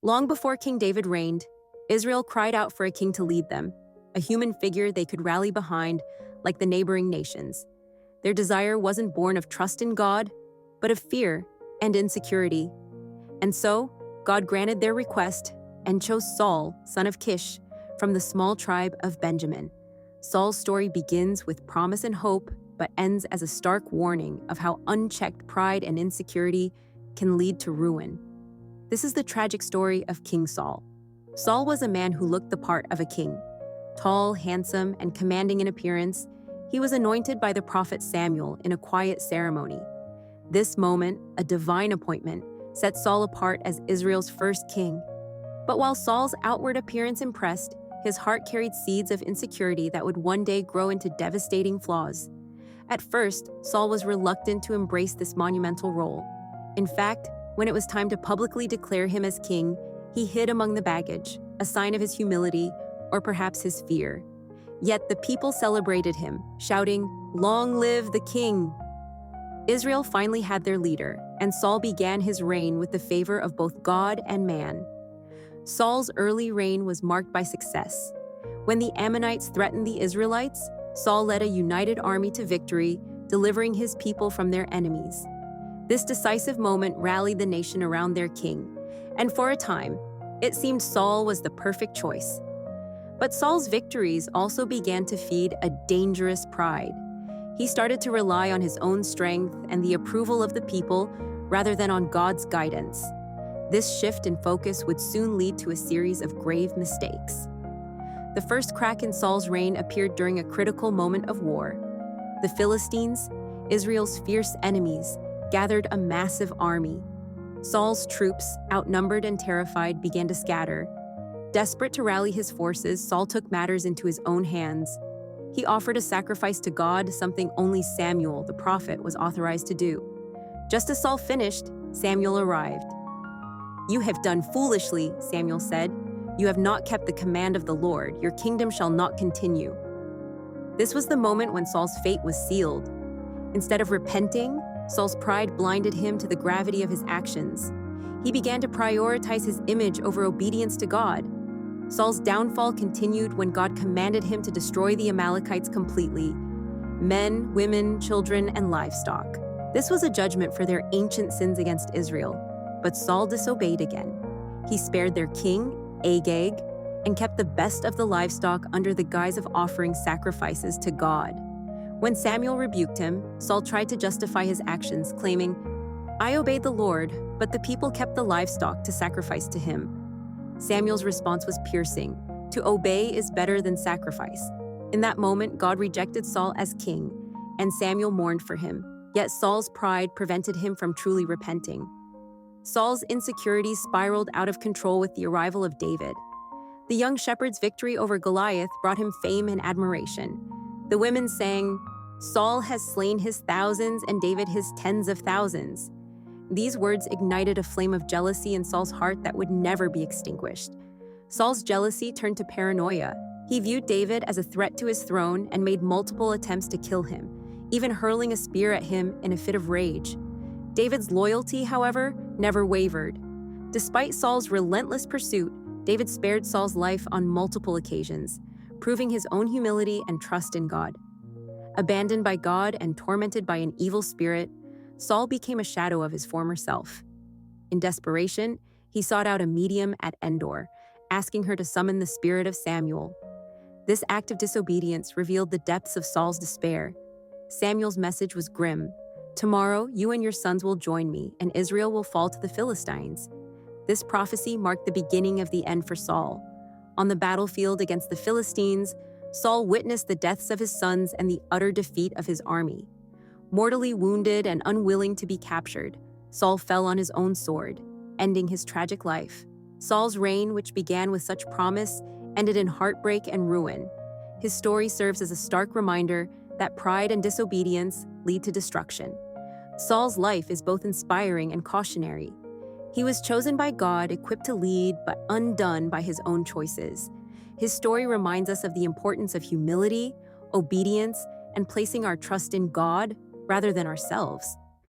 Long before King David reigned, Israel cried out for a king to lead them, a human figure they could rally behind like the neighboring nations. Their desire wasn't born of trust in God, but of fear and insecurity. And so, God granted their request and chose Saul, son of Kish, from the small tribe of Benjamin. Saul's story begins with promise and hope, but ends as a stark warning of how unchecked pride and insecurity can lead to ruin. This is the tragic story of King Saul. Saul was a man who looked the part of a king. Tall, handsome, and commanding in appearance, he was anointed by the prophet Samuel in a quiet ceremony. This moment, a divine appointment, set Saul apart as Israel's first king. But while Saul's outward appearance impressed, his heart carried seeds of insecurity that would one day grow into devastating flaws. At first, Saul was reluctant to embrace this monumental role. In fact, when it was time to publicly declare him as king, he hid among the baggage, a sign of his humility or perhaps his fear. Yet the people celebrated him, shouting, "Long live the king!" Israel finally had their leader, and Saul began his reign with the favor of both God and man. Saul's early reign was marked by success. When the Ammonites threatened the Israelites, Saul led a united army to victory, delivering his people from their enemies. This decisive moment rallied the nation around their king, and for a time, it seemed Saul was the perfect choice. But Saul's victories also began to feed a dangerous pride. He started to rely on his own strength and the approval of the people rather than on God's guidance. This shift in focus would soon lead to a series of grave mistakes. The first crack in Saul's reign appeared during a critical moment of war. The Philistines, Israel's fierce enemies, gathered a massive army. Saul's troops, outnumbered and terrified, began to scatter. Desperate to rally his forces, Saul took matters into his own hands. He offered a sacrifice to God, something only Samuel, the prophet, was authorized to do. Just as Saul finished, Samuel arrived. "You have done foolishly," Samuel said. "You have not kept the command of the Lord. Your kingdom shall not continue." This was the moment when Saul's fate was sealed. Instead of repenting, Saul's pride blinded him to the gravity of his actions. He began to prioritize his image over obedience to God. Saul's downfall continued when God commanded him to destroy the Amalekites completely: men, women, children, and livestock. This was a judgment for their ancient sins against Israel. But Saul disobeyed again. He spared their king, Agag, and kept the best of the livestock under the guise of offering sacrifices to God. When Samuel rebuked him, Saul tried to justify his actions, claiming, "I obeyed the Lord, but the people kept the livestock to sacrifice to him." Samuel's response was piercing. To obey is better than sacrifice. In that moment, God rejected Saul as king, and Samuel mourned for him. Yet Saul's pride prevented him from truly repenting. Saul's insecurities spiraled out of control with the arrival of David. The young shepherd's victory over Goliath brought him fame and admiration. The women sang, "Saul has slain his thousands and David his tens of thousands." These words ignited a flame of jealousy in Saul's heart that would never be extinguished. Saul's jealousy turned to paranoia. He viewed David as a threat to his throne and made multiple attempts to kill him, even hurling a spear at him in a fit of rage. David's loyalty, however, never wavered. Despite Saul's relentless pursuit, David spared Saul's life on multiple occasions, proving his own humility and trust in God. Abandoned by God and tormented by an evil spirit, Saul became a shadow of his former self. In desperation, he sought out a medium at Endor, asking her to summon the spirit of Samuel. This act of disobedience revealed the depths of Saul's despair. Samuel's message was grim. "Tomorrow, you and your sons will join me, and Israel will fall to the Philistines." This prophecy marked the beginning of the end for Saul. On the battlefield against the Philistines, Saul witnessed the deaths of his sons and the utter defeat of his army. Mortally wounded and unwilling to be captured, Saul fell on his own sword, ending his tragic life. Saul's reign, which began with such promise, ended in heartbreak and ruin. His story serves as a stark reminder that pride and disobedience lead to destruction. Saul's life is both inspiring and cautionary. He was chosen by God, equipped to lead, but undone by his own choices. His story reminds us of the importance of humility, obedience, and placing our trust in God rather than ourselves.